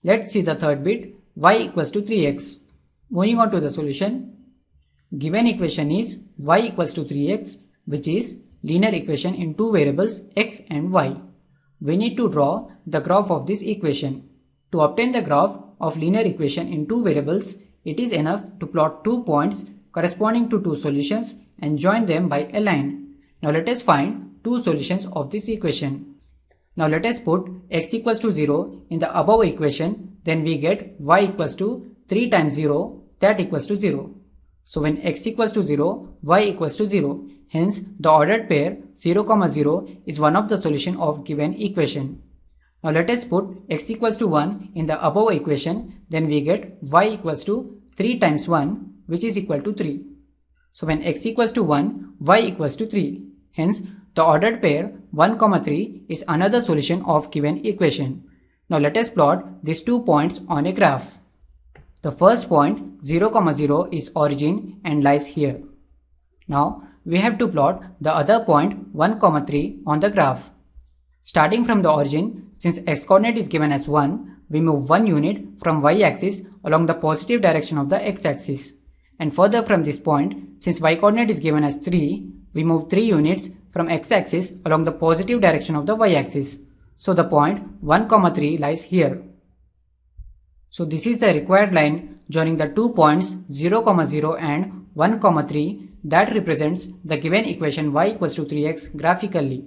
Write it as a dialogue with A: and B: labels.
A: Let's see the third bit, y equals to 3x. Moving on to the solution. Given equation is y equals to 3x, which is linear equation in two variables x and y. We need to draw the graph of this equation. To obtain the graph of linear equation in two variables, it is enough to plot 2 points corresponding to two solutions and join them by a line. Now let us find two solutions of this equation. Now let us put x equals to 0 in the above equation, then we get y equals to 3 times 0, that equals to 0. So when x equals to 0, y equals to 0. Hence the ordered pair 0, 0 is one of the solution of given equation. Now let us put x equals to 1 in the above equation, then we get y equals to 3 times 1, which is equal to 3. So when x equals to 1, y equals to 3. Hence the ordered pair 1, 3 is another solution of given equation. Now let us plot these 2 points on a graph. The first point 0, 0 is origin and lies here. Now we have to plot the other point 1, 3 on the graph. Starting from the origin, since x coordinate is given as 1, we move 1 unit from y axis along the positive direction of the x axis. And further from this point, since y coordinate is given as 3, we move 3 units from x axis along the positive direction of the y axis. So the point 1, 3 lies here. So this is the required line joining the 2 points 0, 0 and 1, 3 that represents the given equation y equals to 3x graphically.